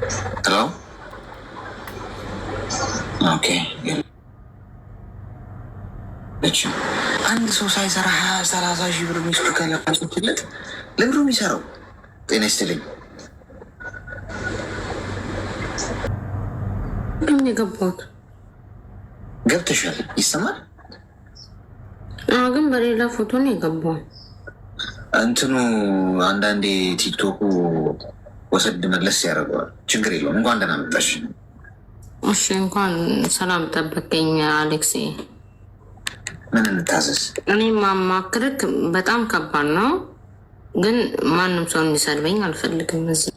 Hello? Okay. አንድ ሰው ሳይሰራ 30 ሺህ ብር ሚስቱ ካላችለት ለምንድነው የሚሰራው? ጤና ይስጥልኝ። የገባሁት ገብተሻል? ይሰማል? ግን በሌላ ፎቶ ነው የገባው። እንትኑ አንዳንዴ ቲክቶኩ ወሰድ መለስ ያደርገዋል። ችግር የለውም። እንኳን ደህና መጣሽ። እሺ፣ እንኳን ሰላም ጠበቀኝ አሌክሴ። ምን እንታዘዝ? እኔ ማማክርክ በጣም ከባድ ነው፣ ግን ማንም ሰው እንዲሰድበኝ አልፈልግም። እዚህ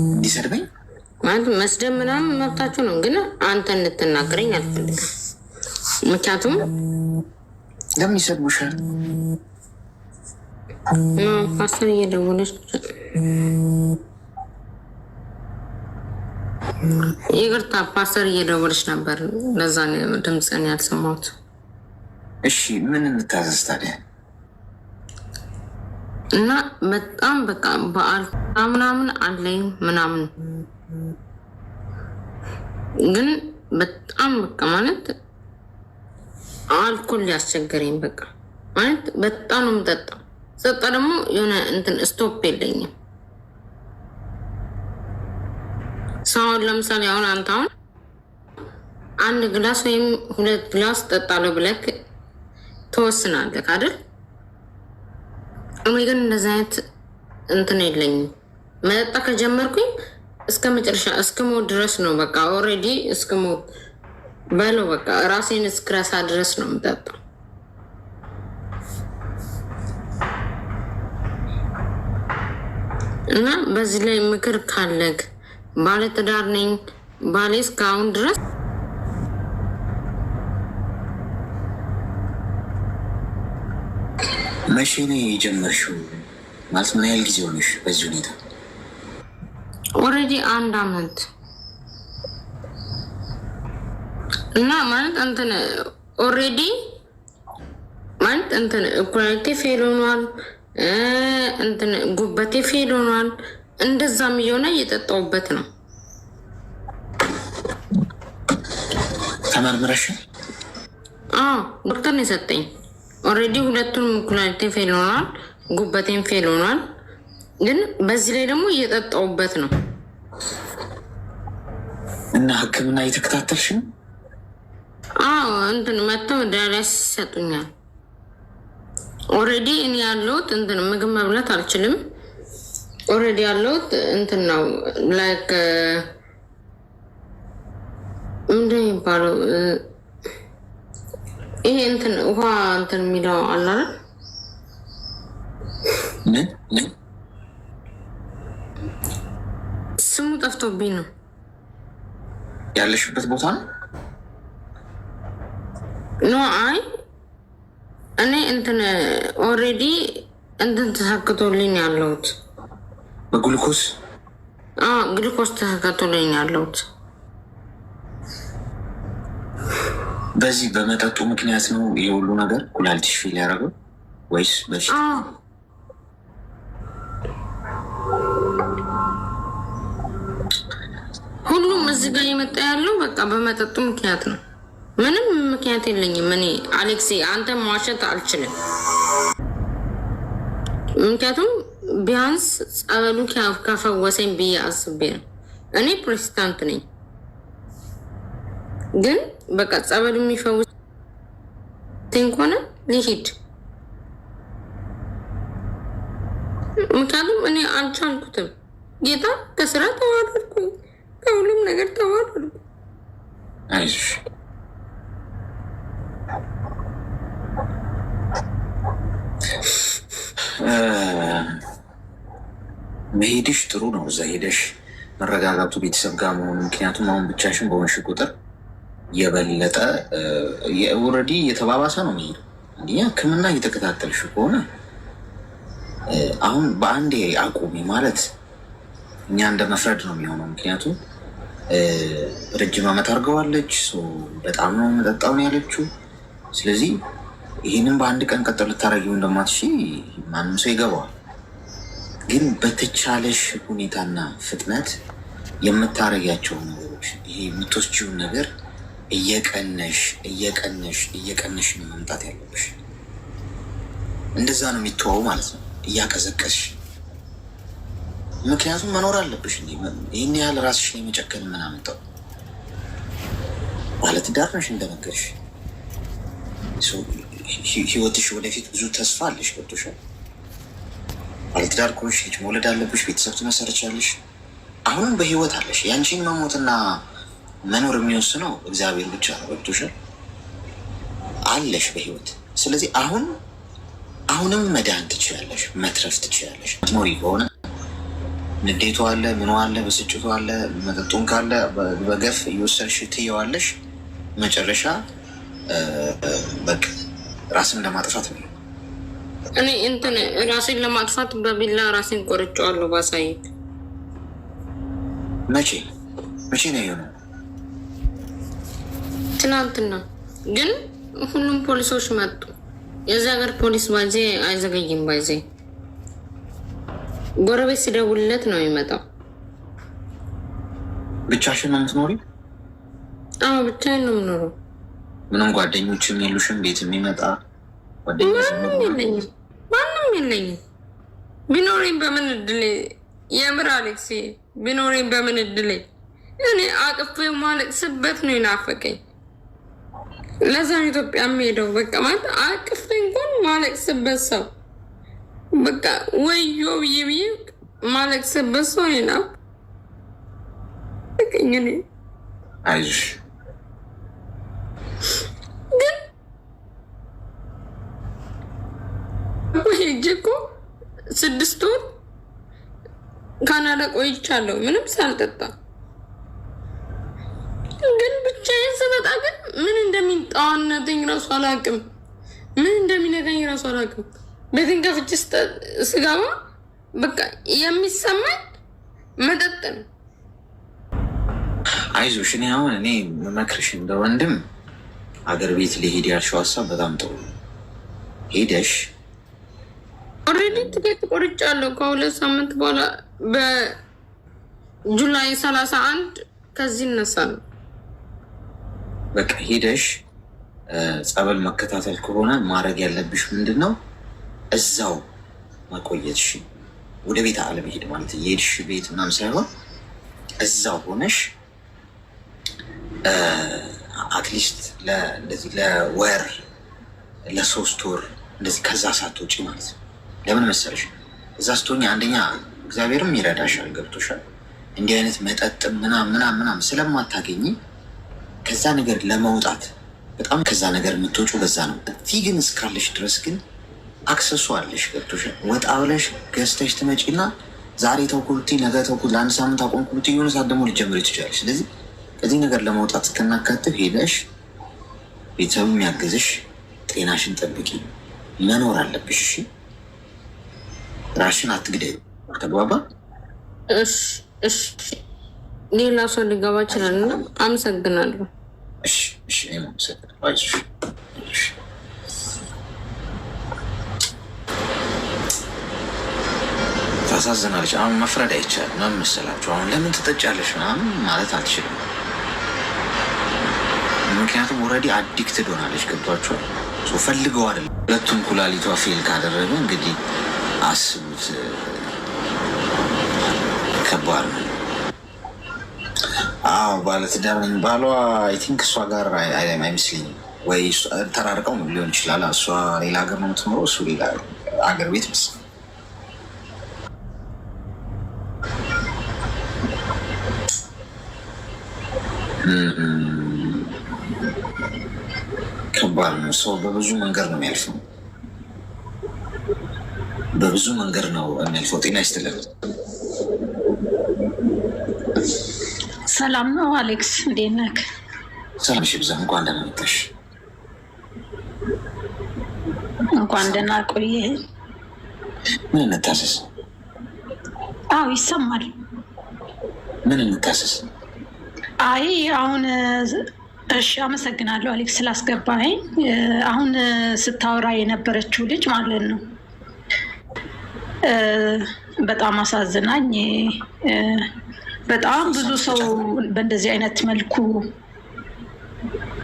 እንዲሰድበኝ ማለት መስደብ ምናምን መብታችሁ ነው፣ ግን አንተ እንድትናገረኝ አልፈልግም። ምክንያቱም ለምን ይሰድቡሻል? ፓስተር እየደወለች ይቅርታ፣ ፓስተር እየደወለች ነበር፣ ለዛ ድምፅን ያልሰማሁት። እሺ፣ ምን እንታዘዝ ታዲያ? እና በጣም በቃ በዓል ምናምን አለኝ ምናምን፣ ግን በጣም በቃ ማለት አልኮል ሊያስቸገረኝ በቃ ማለት በጣም ነው የምጠጣው። ስጠጣ ደግሞ የሆነ እንትን ስቶፕ የለኝም። ሰውን ለምሳሌ አሁን አንተ አሁን 1 ግላስ ወይም 2 ግላስ ጠጣለሁ ብለክ ትወስናለህ አይደል? እኔ ግን እንደዚህ አይነት እንትን የለኝም። መጠጣ ከጀመርኩኝ እስከ መጨረሻ እስከ ሞት ድረስ ነው በቃ ኦልሬዲ እስከ ሞት በለው በቃ ራሴን እስክረሳ ድረስ ነው የምጠጣው። እና በዚህ ላይ ምክር ካለግ ባለትዳር ነኝ፣ ባሌ እስካሁን ድረስ መቼ ነው የጀመርሽው? ማለት ምን ያህል ጊዜ ሆነሽ በዚህ ሁኔታ? ኦልሬዲ 1 አመት እና ማለት እንትን ኦልሬዲ ማለት እንትን ኩላሊቴ ፌል ሆኗል፣ እንትን ጉበቴ ፌል ሆኗል። እንደዛም እየሆነ እየጠጣሁበት ነው። ተመርምረሽ? ዶክተር ነው የሰጠኝ። ኦልሬዲ 2ቱም ኩላሊቴ ፌል ሆኗል፣ ጉበቴን ፌል ሆኗል። ግን በዚህ ላይ ደግሞ እየጠጣሁበት ነው። እና ሕክምና እየተከታተልሽ ነው? እንትን መጥተው ዳያሊሲስ ይሰጡኛል። ኦልሬዲ እኔ ያለሁት እንትን ምግብ መብላት አልችልም። ኦልሬዲ ያለሁት እንትን ነው ላይክ ምንድን የሚባለው ይሄ እንትን ውሃ እንትን የሚለው አለ አይደል? ስሙ ጠፍቶብኝ ነው። ያለሽበት ቦታ ነው? ኖ አይ እኔ እንትን ኦልሬዲ እንትን ተሰክቶልኝ ያለሁት በግሉኮስ ግሉኮስ ተሰክቶልኝ ያለሁት። በዚህ በመጠጡ ምክንያት ነው የሁሉ ነገር ኩላሊትሽ ፌል ያደረገው ወይስ በፊት? ሁሉም እዚህ ጋር የመጣ ያለው በቃ በመጠጡ ምክንያት ነው። ምንም ምክንያት የለኝም። እኔ አሌክሴ አንተ ማሸት አልችልም። ምክንያቱም ቢያንስ ጸበሉ ከፈወሰኝ ብዬ አስቤ ነው። እኔ ፕሮቴስታንት ነኝ፣ ግን በቃ ጸበሉ የሚፈውሰኝ ከሆነ ሊሂድ። ምክንያቱም እኔ አልቻልኩትም። ጌታ ከስራ ተዋረድኩኝ፣ ከሁሉም ነገር ተዋረድኩ። አይዞሽ መሄድሽ ጥሩ ነው። እዛ ሄደሽ መረጋጋቱ ቤተሰብ ጋር መሆኑ። ምክንያቱም አሁን ብቻሽን በሆንሽ ቁጥር የበለጠ ኦልሬዲ የተባባሰ ነው መሄዱ። እንዲህ ሕክምና እየተከታተልሽ ከሆነ አሁን በአንዴ አቁሚ ማለት እኛ እንደ መፍረድ ነው የሚሆነው። ምክንያቱም ረጅም ዓመት አድርገዋለች፣ በጣም ነው መጠጣው ነው ያለችው። ስለዚህ ይህንን በአንድ ቀን ቀጠል ልታረጊው እንደማትሺ ማንም ሰው ይገባዋል። ግን በተቻለሽ ሁኔታና ፍጥነት የምታረጊያቸው ነገሮች ይሄ የምትወስጂውን ነገር እየቀነሽ ነው መምጣት ያለብሽ። እንደዛ ነው የሚተዋው ማለት ነው፣ እያቀዘቀዝሽ። ምክንያቱም መኖር አለብሽ። ይህን ያህል ራስሽ ላይ መጨከን ምን አመጣው? ባለትዳር ነሽ እንደነገርሽ፣ ህይወትሽ ወደፊት ብዙ ተስፋ አለሽ። ገብቶሻል? ባለትዳር ከሆንሽ ልጅ መውለድ አለብሽ፣ ቤተሰብ ትመሰርቻለሽ። አሁንም በህይወት አለሽ። ያንቺን መሞትና መኖር የሚወስነው እግዚአብሔር ብቻ ነው። ገብቶሻል? አለሽ በህይወት። ስለዚህ አሁንም መዳን ትችላለሽ፣ መትረፍ ትችላለሽ። ሞሪ ከሆነ ንዴቱ አለ፣ ምኑ አለ፣ ብስጭቱ አለ፣ መጠጡን ካለ በገፍ እየወሰድሽ ትየዋለሽ። መጨረሻ በቃ ራስን ለማጥፋት ነው። እኔ ራሴን ለማጥፋት በቢላ ራሴን ቆርጬዋለሁ። ባሳይት መቼ ነው የሆነው? ትናንትና። ግን ሁሉም ፖሊሶች መጡ። የዚህ ሀገር ፖሊስ ባዜ አይዘገይም። ባዜ ጎረቤት ሲደውልለት ነው የሚመጣው። ብቻሽን ነው የምትኖሪ? አዎ ብቻዬን ነው የምኖረው። ምንም ጓደኞችም የሉሽም? ቤት የሚመጣ ማንም የለኝም። ቢኖረኝ በምን እድሌ፣ የምር አሌክስ ቢኖረኝ በምን እድሌ። እኔ አቅፌው ማለቅስበት ነው የናፈቀኝ። ለዛ ነው ኢትዮጵያ የምሄደው። በቃ ማለት አቅፌ እንኳን ማለቅስበት ሰው፣ በቃ ወዮ ብዬ ማለቅስበት ሰው እኔ ናፈቀኝ። አይዞሽ ሄጄ እኮ 6 ወር ካናዳ ቆይቻለሁ ምንም ሳልጠጣ። ግን ብቻዬን ስመጣ ግን ምን እንደሚጣዋነተኝ ራሱ አላውቅም፣ ምን እንደሚነካኝ ራሱ አላውቅም። ቤትን ከፍቼ ስገባ በቃ የሚሰማኝ መጠጥ ነው። አይዞሽ። እኔ መመክርሽ እንደ ወንድም አገር ቤት ሊሄድ ያልሽው ሀሳብ በጣም ጥሩ ነው። ሄደሽ ኦልሬዲ ትኬት ቆርጫለሁ። ከ2 ሳምንት በኋላ በጁላይ 31 ከዚህ እነሳለሁ። በቃ ሄደሽ ጸበል መከታተል ከሆነ ማድረግ ያለብሽ ምንድን ነው? እዛው መቆየትሽ፣ ወደ ቤት አለመሄድ ማለት የሄድሽ ቤት ምናምን ሳይሆን እዛው ሆነሽ አትሊስት እንደዚህ ለወር ለ3 ወር እንደዚህ ከዛ ሳትወጪ ማለት ነው። ለምን መሰለሽ? እዛ ስትሆኝ አንደኛ እግዚአብሔርም ይረዳሻል። ገብቶሻል? እንዲህ አይነት መጠጥ ምናምን ስለማታገኝ ከዛ ነገር ለመውጣት በጣም ከዛ ነገር የምትወጪው በዛ ነው። እዚህ ግን እስካለሽ ድረስ ግን አክሰሱ አለሽ። ገብቶሻል? ወጣ ብለሽ ገዝተሽ ትመጪና ዛሬ ተውኩልቲ ነገ ተውኩል ለ1 ሳምንት አቆምኩልቲ የሆነ ሰዓት ደግሞ ልጀምር ትችላለሽ። ስለዚህ ከዚህ ነገር ለመውጣት ስትናካትብ ሄደሽ ቤተሰቡ የሚያገዝሽ ጤናሽን ጠብቂ፣ መኖር አለብሽ። እሺ ራሽን አትግደይ። ተግባባ? እሺ ሌላ ሰው ሊገባ ይችላል እና አመሰግናለሁ። እሺ አይዞሽ። ታሳዝናለች። አሁን መፍረድ አይቻልም። ምናምን መሰላችሁ? አሁን ለምን ትጠጫለሽ ምናምን ማለት አልችልም። ምክንያቱም ኦልሬዲ አዲክትድ ሆናለች። ገብቷችኋል? ፈልገው አይደለም። ሁለቱም ኩላሊቷ ፌል ካደረገ እንግዲህ አስቡት፣ ከባድ ነው። አዎ ባለትዳር ነኝ። ባሏ አይ ቲንክ እሷ ጋር አይመስለኝም፣ ወይ ተራርቀው ሊሆን ይችላል። እሷ ሌላ ሀገር ነው የምትኖረው፣ እሱ ሌላ ሀገር ቤት መስ ከባድ ነው። ሰው በብዙ መንገድ ነው የሚያልፈው፣ በብዙ መንገድ ነው የሚያልፈው። ጤና ይስጥልን። ሰላም ነው አሌክስ፣ እንዴት ነህ? ሰላም ሽብዛ፣ እንኳን ደህና መጣሽ። እንኳን ደህና ቆየህ። ምን እንታሰስ? አዎ ይሰማል። ምን እንታሰስ? አይ አሁን እሺ፣ አመሰግናለሁ አሌክስ ስላስገባኝ። አሁን ስታወራ የነበረችው ልጅ ማለት ነው በጣም አሳዝናኝ። በጣም ብዙ ሰው በእንደዚህ አይነት መልኩ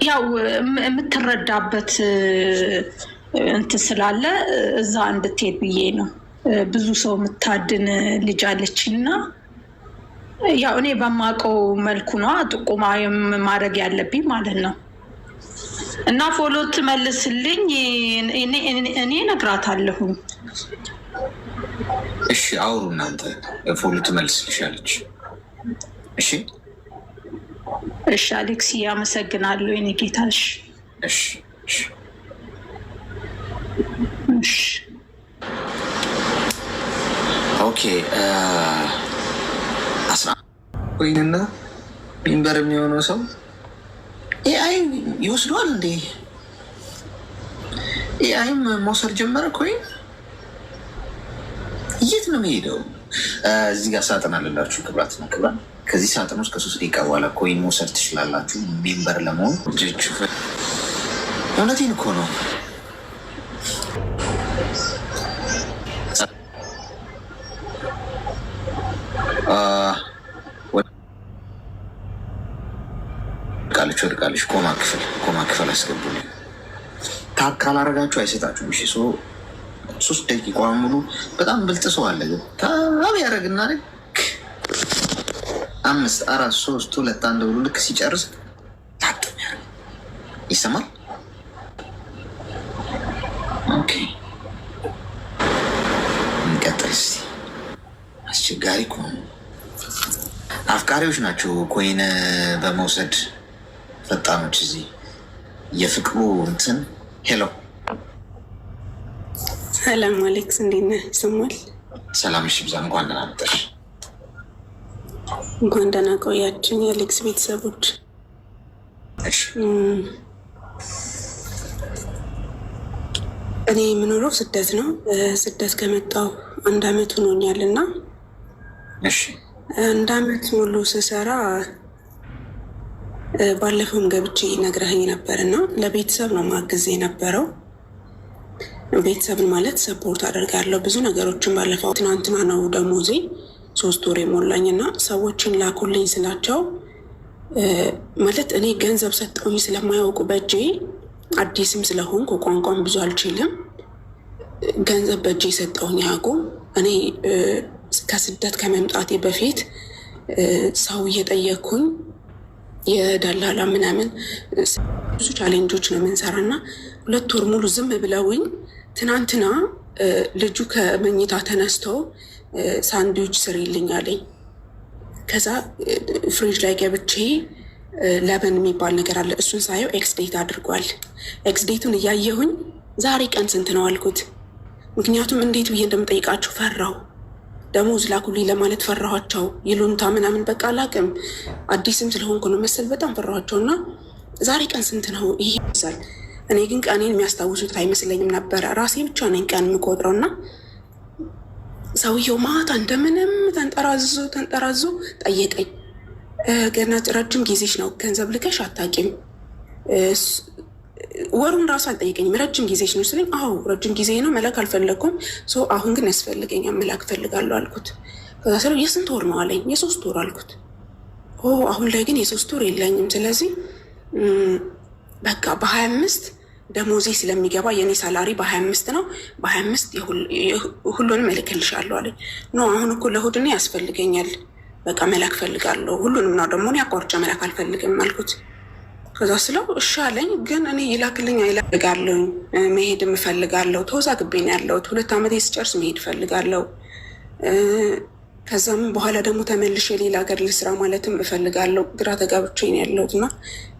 ያው የምትረዳበት እንትን ስላለ እዛ እንድትሄድ ብዬ ነው። ብዙ ሰው የምታድን ልጅ አለችና ያው እኔ በማውቀው መልኩ ነው ጥቆማ ማድረግ ያለብኝ ማለት ነው። እና ፎሎ ትመልስልኝ እኔ እነግራታለሁ። እሺ አውሩ እናንተ። ፎሎ ትመልስልሻለች። እሺ እሺ አሌክስ አመሰግናለሁ የኔ ጌታሽ። እሺ እሺ እሺ ኦኬ። ወይንና ሚንበር የሚሆነው ሰው ኤአይ ይወስደዋል እንዴ? ኤአይም መውሰድ ጀመረ። ኮይን የት ነው የሚሄደው? እዚህ ጋር ሳጥን አለላችሁ ክብራትና ክብራት። ከዚህ ሳጥን ውስጥ ከ3 ደቂቃ በኋላ ኮይን መውሰድ ትችላላችሁ ሜምበር ለመሆን። እውነቴን እኮ ነው። ወድቃለች። ኮማ ክፍል አስገቡልኝ። ታብ ካላረጋችሁ አይሰጣችሁም። እሺ 3 ደቂቃ ሙሉ በጣም ብልጥ ሰው አለ ግን ታብ ያደረግና 5 4 3 2 1 ብሎ ልክ ሲጨርስ ታጥም ያደርግ ይሰማል። ኦኬ እንቀጥል እስኪ። አስቸጋሪ እኮ ነው። አፍቃሪዎች ናቸው ኮይን በመውሰድ ፈጣኖች። እዚህ የፍቅሩ እንትን ሄሎ ሰላም አሌክስ፣ እንዴት ነህ? ይሰማል? ሰላም። እሺ ብዛ እንኳን ደህና መጣሽ። እንኳን ደህና ቆያችን የአሌክስ ቤተሰቦች። እኔ የምኖረው ስደት ነው። ስደት ከመጣሁ 1 ዓመት ሆኖኛል እና 1 ዓመት ሙሉ ስሰራ ባለፈውም ገብቼ ነግረኸኝ ነበር እና ለቤተሰብ ነው ማግዝ የነበረው። ቤተሰብን ማለት ሰፖርት አደርጋለሁ ብዙ ነገሮችን። ባለፈው ትናንትና ነው ደሞዜ 3 ወር የሞላኝ እና ሰዎችን ላኩልኝ ስላቸው ማለት እኔ ገንዘብ ሰጠውኝ ስለማያውቁ በእጄ አዲስም ስለሆንኩ ቋንቋም ብዙ አልችልም። ገንዘብ በእጄ ሰጠውኝ አያውቁም። እኔ ከስደት ከመምጣቴ በፊት ሰው እየጠየኩኝ የደላላ ምናምን ብዙ ቻሌንጆች ነው የምንሰራ እና 2 ወር ሙሉ ዝም ብለውኝ ትናንትና ልጁ ከመኝታ ተነስተው ሳንድዊች ስሪልኝ አለኝ። ከዛ ፍሪጅ ላይ ገብቼ ለበን የሚባል ነገር አለ፣ እሱን ሳየው ኤክስዴት አድርጓል። ኤክስዴቱን እያየሁኝ ዛሬ ቀን ስንት ነው አልኩት። ምክንያቱም እንዴት ብዬ እንደምጠይቃቸው ፈራው። ደሞዝ ላኩልኝ ለማለት ፈራኋቸው። ይሉንታ ምናምን በቃ አላቅም። አዲስም ስለሆንኩ ነው መሰል በጣም ፈራኋቸው እና ዛሬ ቀን ስንት ነው ይሄ ይዛል። እኔ ግን ቀኔን የሚያስታውሱት አይመስለኝም ነበረ። ራሴ ብቻ ነኝ ቀን የምቆጥረው እና ሰውየው ማታ እንደምንም ተንጠራዞ ጠየቀኝ። ገና ረጅም ጊዜሽ ነው ገንዘብ ልከሽ አታውቂም? ወሩን ራሱ አልጠየቀኝም። ረጅም ጊዜሽ ነው ስለኝ፣ አዎ ረጅም ጊዜ ነው መላክ አልፈለግኩም። አሁን ግን ያስፈልገኛል መላክ ፈልጋለሁ አልኩት። ከዛ ስለው የስንት ወር ነው አለኝ። የ3 ወር አልኩት። አሁን ላይ ግን የ3 ወር የለኝም። ስለዚህ በቃ በ25 ደሞዜ ስለሚገባ የኔ ሳላሪ በ25 ነው፣ በ25 ሁሉንም እልክልሻለሁ አለኝ። አሁን እኮ ለእሑድ እኔ ያስፈልገኛል፣ በቃ መላክ ፈልጋለሁ ሁሉንም ነው ደግሞ እኔ አቋርጬ መላክ አልፈልግም አልኩት። ከዛ ስለው እሺ አለኝ። ግን እኔ ይላክልኝ አይላክልጋለሁ መሄድ እፈልጋለሁ። ተወዛግቤ ነው ያለሁት። 2 ዓመቴ ስጨርስ መሄድ እፈልጋለሁ። ከዛም በኋላ ደግሞ ተመልሼ ሌላ ሀገር ልስራ ማለትም እፈልጋለሁ። ግራ ተጋብቼ ነው ያለሁት እና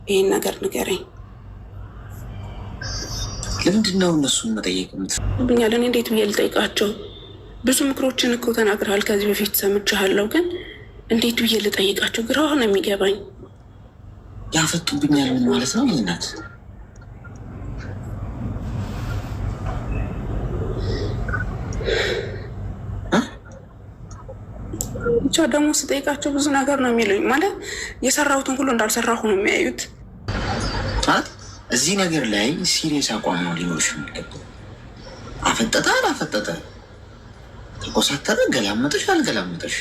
ይህን ነገር ንገረኝ። ለምንድን ነው እነሱን መጠየቅ ብኛል? እኔ እንዴት ብዬ ልጠይቃቸው? ብዙ ምክሮችን እኮ ተናግረሃል ከዚህ በፊት ሰምቻለሁ። ግን እንዴት ብዬ ልጠይቃቸው? ግራ ነው የሚገባኝ። ያፈጡብኛል ምን ማለት ነው? ይህናት ብቻ ደግሞ ስጠይቃቸው ብዙ ነገር ነው የሚሉኝ። ማለት የሰራሁትን ሁሉ እንዳልሰራሁ ነው የሚያዩት። እዚህ ነገር ላይ ሲሪየስ አቋም ነው ሊኖርሽ የሚገባው። አፈጠጠ አላፈጠጠ ተኮሳተረ፣ ገላመጠሽ አልገላመጠሽ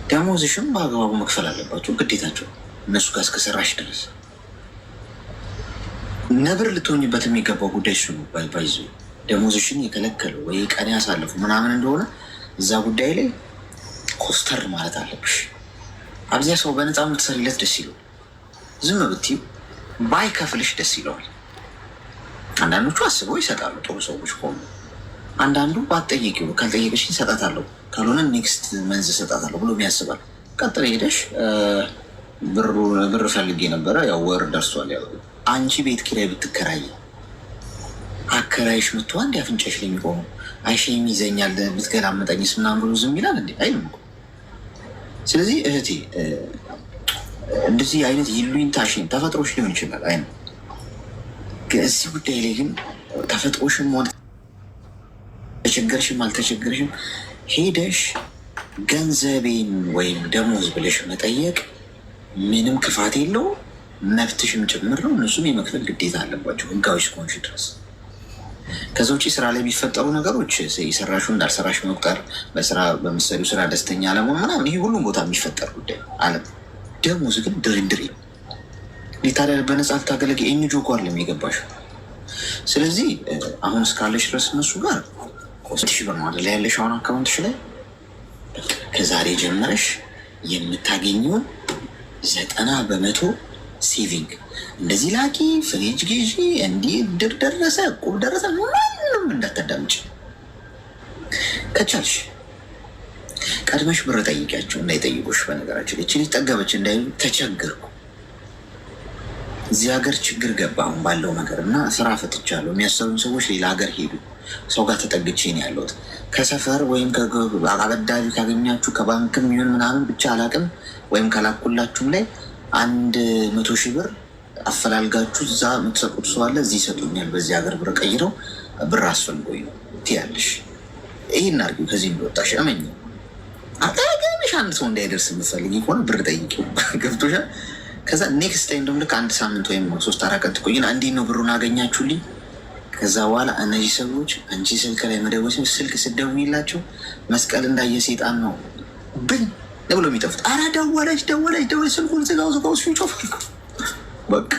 ደሞዝሽም በአግባቡ መክፈል አለባቸው፣ ግዴታቸው እነሱ ጋር እስከሰራሽ ድረስ። ነብር ልትሆኝበት የሚገባው ጉዳይ እሱ ነው። ባይዙ ደሞዝሽን የከለከለው ወይ ቀን ያሳለፉ ምናምን እንደሆነ እዛ ጉዳይ ላይ ኮስተር ማለት አለብሽ። አብዚያ ሰው በነፃ የምትሰሪለት ደስ ይለዋል። ዝም ብትይው ባይከፍልሽ ደስ ይለዋል። አንዳንዶቹ አስበው ይሰጣሉ፣ ጥሩ ሰዎች ከሆኑ። አንዳንዱ ባትጠይቂው ካልጠየቅሽኝ እሰጣታለሁ፣ ካልሆነ ኔክስት መንዝ እሰጣታለሁ ብሎ ያስባል። ቀጥሎ ሄደሽ ብር ፈልጌ ነበረ፣ ያው ወር ደርሷል። ያው አንቺ ቤት ኪራይ ብትከራይ አከራይሽ መጥቶ አንድ አፍንጫሽ ላይ የሚቆመው አይሸም ይዘኛል ብትገላመጠኝስ ምናምን ብሎ ዝም ይላል እንዴ? አይልም እኮ። ስለዚህ እህቴ እንደዚህ አይነት ይሉኝታሽን ተፈጥሮሽ ሊሆን ይችላል። አይ ነው እዚህ ጉዳይ ላይ ግን ተፈጥሮሽም ሆነ ተቸገርሽም አልተቸገርሽም ሄደሽ ገንዘቤን ወይም ደሞዝ ብለሽ መጠየቅ ምንም ክፋት የለው፣ መብትሽም ጭምር ነው። እነሱም የመክፈል ግዴታ አለባቸው ህጋዊ እስከሆንሽ ድረስ። ከዛ ውጭ ስራ ላይ የሚፈጠሩ ነገሮች የሰራሹ እንዳልሰራሽ መቁጠር፣ በስራ በምትሰሪው ስራ ደስተኛ አለመሆን ምናምን፣ ይሄ ሁሉም ቦታ የሚፈጠር ጉዳይ አለም። ደሞዝ ግን ድርድር ነው። ታዲያ በነፃ ልታገለግ ኤንጆ ጓር ለሚገባሽ። ስለዚህ አሁን እስካለሽ ድረስ እነሱ ጋር ሺ ብር ማለ ላይ ያለሽ አሁን አካውንትሽ ላይ ከዛሬ ጀመረሽ የምታገኘውን 90% ሴቪንግ እንደዚህ ላኪ፣ ፍሪጅ ግዢ፣ እንዲህ ድር ደረሰ፣ እቁብ ደረሰ፣ ማንም እንዳታዳምጭ። ከቻልሽ ቀድመሽ ብር ጠይቂያቸው እንዳይጠይቁሽ። በነገራችን እቺ ልጅ ጠገበች እንዳይሉ ተቸገርኩ፣ እዚህ ሀገር ችግር ገባ አሁን ባለው ነገር እና ስራ ፈትቻለሁ የሚያሰሩኝ ሰዎች ሌላ ሀገር ሄዱ። ሰው ጋር ተጠግቼ ነው ያለሁት። ከሰፈር ወይም አበዳሪ ካገኛችሁ ከባንክም ይሁን ምናምን ብቻ አላቅም፣ ወይም ከላኩላችሁም ላይ 100,000 ብር አፈላልጋችሁ እዛ የምትሰጡት ሰው አለ። እዚህ ይሰጡኛል፣ በዚህ ሀገር ብር ቀይረው ብር አስፈልጎኝ ነው ትያለሽ። ይህን አድርጊው። ከዚህ እንደወጣሽ እመኝ። አጠገብሽ አንድ ሰው እንዳይደርስ የምትፈልጊ ከሆነ ብር ጠይቂው። ገብቶሻል? ከዛ ኔክስት ታይም ደግሞ ልክ 1 ሳምንት ወይም 3-4 ቀን ትቆይና እንዲህ ነው ብሩን አገኛችሁልኝ። ከዛ በኋላ እነዚህ ሰዎች አንቺ ስልክ ላይ መደወል ስልክ ስደውይላቸው መስቀል እንዳየ ሴጣን ነው ብን ብሎ የሚጠፉት። አረ ደወለች ስልኩን ዝጋው ስዊች ኦፍ። በቃ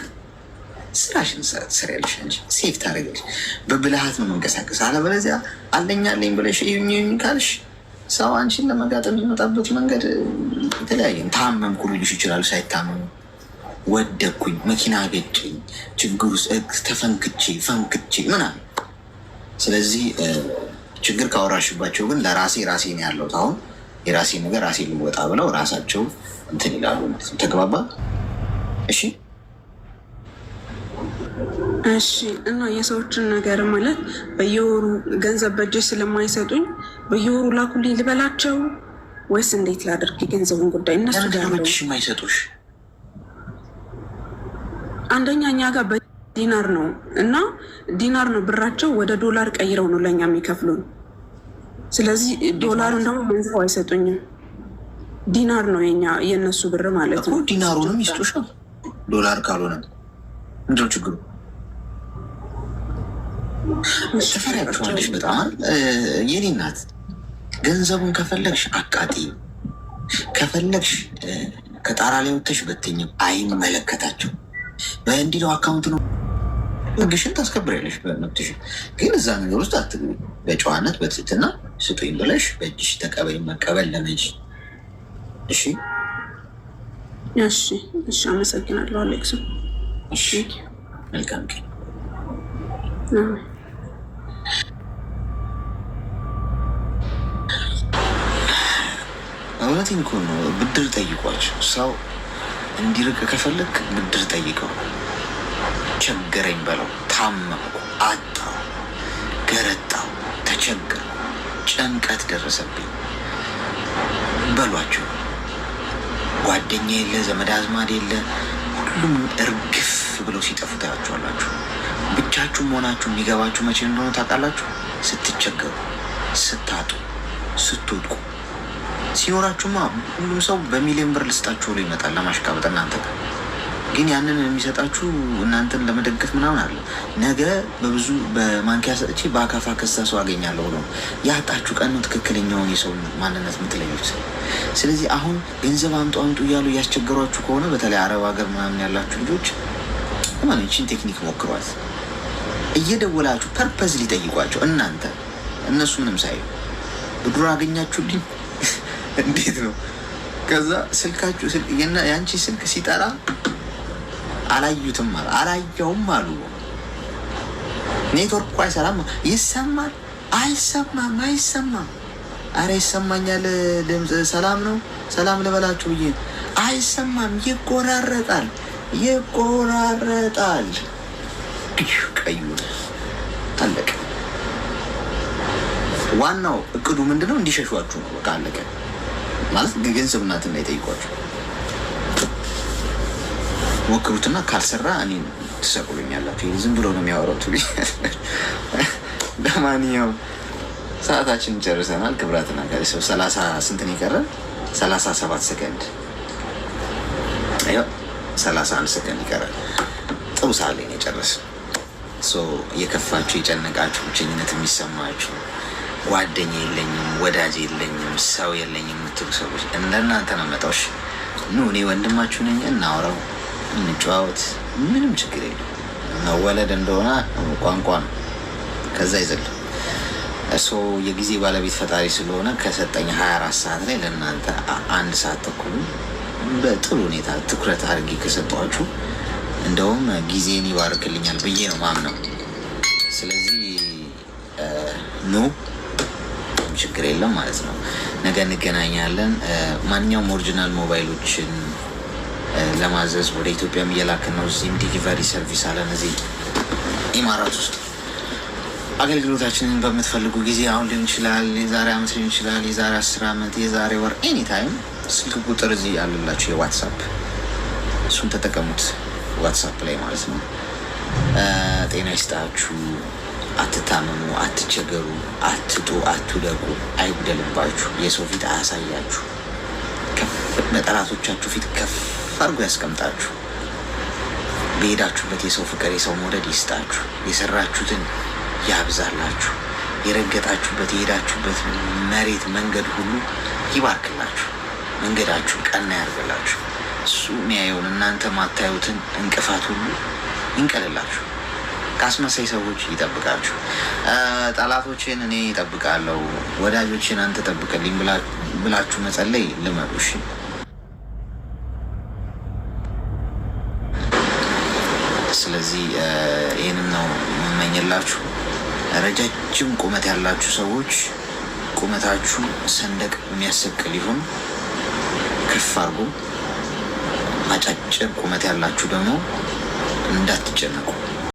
ስራሽን ትሰሪያለሽ እንጂ ሴፍ ታደርጊያለሽ። በብልሃት ነው መንቀሳቀስ። አለበለዚያ አለኝ ብለሽ ይሁኝ ካልሽ ሰው አንቺን ለመጋጠም የሚመጣበት መንገድ የተለያየ። ታመምኩ ሊልሽ ይችላል ሳይታመሙ። ወደኩኝ፣ መኪና ገጨኝ፣ ችግር ውስጥ ተፈንክቼ ምናምን። ስለዚህ ችግር ካወራሽባቸው ግን ለራሴ ነው ያለሁት አሁን የራሴ ነገር ራሴ ልወጣ ብለው ራሳቸው እንትን ይላሉ ማለት ነው። ተግባባ? እሺ። እና የሰዎችን ነገር ማለት በየወሩ ገንዘብ በእጄ ስለማይሰጡኝ በየወሩ ላኩልኝ ልበላቸው ወይስ እንዴት ላድርግ? የገንዘቡን ጉዳይ እነሱ ጋርመችሽ የማይሰጡሽ አንደኛ እኛ ጋር በዲናር ነው እና ዲናር ነው ብራቸው፣ ወደ ዶላር ቀይረው ነው ለእኛ የሚከፍሉን። ስለዚህ ዶላሩን ደግሞ መንዝፈው አይሰጡኝም። ዲናር ነው የእነሱ ብር ማለት ነው። ዲናሩንም ይስጡሻል፣ ዶላር ካልሆነ ምንድነው ችግሩ? ተፈሪያቸዋለሽ በጣም የኔ እናት። ገንዘቡን ከፈለግሽ አቃጢ፣ ከፈለግሽ ከጣራ ላይ ወጥተሽ በትኝም አይመለከታቸው። በእንዲህ ነው አካውንት ነው ግሽን ታስከብሪያለሽ በመብትሽ። ግን እዛ ነገር ውስጥ አትግቢ። በጨዋነት በትህትና ስጡኝ ብለሽ በእጅሽ ተቀበይ። መቀበል ለመጅ። እሺ አመሰግናለሁ አሌክስ። መልካም ቀን። እውነቴን እኮ ነው። ብድር ጠይቋቸው። ሰው እንዲርቅ ከፈለግ ብድር ጠይቀው። ቸገረኝ በለው። ታመምኩ፣ አጣው፣ ገረጣው፣ ተቸገርኩ፣ ጭንቀት ደረሰብኝ በሏቸው። ጓደኛ የለ፣ ዘመድ አዝማድ የለ፣ ሁሉም እርግፍ ብለው ሲጠፉ ታያችኋላችሁ። ብቻችሁ መሆናችሁ የሚገባችሁ መቼ እንደሆነ ታውቃላችሁ? ስትቸገሩ፣ ስታጡ፣ ስትወድቁ። ሲኖራችሁማ ሁሉም ሰው በሚሊዮን ብር ልስጣችሁ ብሎ ይመጣል ለማሽቃበጥ እናንተ ጋር። ግን ያንን የሚሰጣችሁ እናንተን ለመደገፍ ምናምን አለ። ነገ በብዙ በማንኪያ ሰጥቼ በአካፋ ከሳ ሰው አገኛለሁ ብሎ ያጣችሁ ቀን ነው ትክክለኛውን የሰው ማንነት የምትለዩት። ስለዚህ አሁን ገንዘብ አምጡ አምጡ እያሉ እያስቸገሯችሁ ከሆነ በተለይ አረብ ሀገር ምናምን ያላችሁ ልጆች ማንችን ቴክኒክ ሞክሯት። እየደወላችሁ ፐርፐዝ ሊጠይቋቸው እናንተ እነሱ ምንም ሳይ ብድሮ አገኛችሁልኝ እንዴት ነው? ከዛ ስልካችሁ ያንቺ ስልክ ሲጠራ አላዩትም አላየውም አሉ። ኔትወርክ እኮ አይሰራም። ይሰማል አይሰማም። አረ ይሰማኛል ድምፅ ሰላም ነው ሰላም ልበላችሁ ብዬ አይሰማም። ይቆራረጣል ቀዩ አለቀ። ዋናው እቅዱ ምንድነው? እንዲሸሿችሁ ነው። በቃ አለቀ ማለት ገንዘብ እናትና ይጠይቋችሁ። ሞክሩትና ካልሰራ እኔ ትሰቅሉኛላችሁ። ዝም ብሎ ነው የሚያወራው። ለማንኛውም ሰዓታችንን ጨርሰናል። ክብራትና ሰው 30 ስንትን ይቀራል? 37 ሰከንድ 31 ሰከንድ ይቀራል። ጥሩ ሰዓት ላይ ነው የጨረስነው። የከፋችሁ የጨነቃችሁ ብቸኝነት የሚሰማችሁ ጓደኛ የለኝም ወዳጅ የለኝም ሰው የለኝም የምትሉ ሰዎች እንደናንተ ነው መጣሽ። እኔ ወንድማችሁ ነኝ። እናውራው፣ እንጨዋወት፣ ምንም ችግር የለም። መወለድ እንደሆነ ቋንቋ ነው። ከዛ ይዘል የጊዜ ባለቤት ፈጣሪ ስለሆነ ከሰጠኝ 24 ሰዓት ላይ ለእናንተ 1 ሰዓት ተኩል በጥሩ ሁኔታ ትኩረት አድርጌ ከሰጧችሁ እንደውም ጊዜን ይባርክልኛል ብዬ ነው ማምነው። ስለዚህ ችግር የለም ማለት ነው። ነገ እንገናኛለን። ማንኛውም ኦሪጂናል ሞባይሎችን ለማዘዝ ወደ ኢትዮጵያም እየላክን ነው። እዚህም ዲሊቨሪ ሰርቪስ አለን እዚህ ኢማራት ውስጥ። አገልግሎታችንን በምትፈልጉ ጊዜ አሁን ሊሆን ይችላል፣ የዛሬ ዓመት ሊሆን ይችላል፣ የዛሬ 10 ዓመት፣ የዛሬ ወር፣ ኤኒታይም ስልክ ቁጥር እዚህ ያሉላችሁ የዋትሳፕ እሱን ተጠቀሙት። ዋትሳፕ ላይ ማለት ነው። ጤና ይስጣችሁ። አትታመሙ፣ አትቸገሩ፣ አትጡ፣ አትውደቁ፣ አይጉደልባችሁ፣ የሰው ፊት አያሳያችሁ፣ በጠላቶቻችሁ ፊት ከፍ አድርጎ ያስቀምጣችሁ፣ በሄዳችሁበት የሰው ፍቅር የሰው መውደድ ይስጣችሁ፣ የሰራችሁትን ያብዛላችሁ፣ የረገጣችሁበት የሄዳችሁበት መሬት መንገድ ሁሉ ይባርክላችሁ፣ መንገዳችሁ ቀና ያርገላችሁ፣ እሱ የሚያየውን እናንተ ማታዩትን እንቅፋት ሁሉ ይንቀልላችሁ፣ ከአስመሳይ ሰዎች ይጠብቃችሁ። ጠላቶችን እኔ ይጠብቃለሁ፣ ወዳጆችን አንተ ጠብቅልኝ ብላችሁ መጸለይ ልመዱ። እሺ። ስለዚህ ይህንን ነው የምመኝላችሁ። ረጃጅም ቁመት ያላችሁ ሰዎች ቁመታችሁ ሰንደቅ የሚያሰቅል ይሁን፣ ከፍ አድርጎ። አጫጭር ቁመት ያላችሁ ደግሞ እንዳትጨነቁ።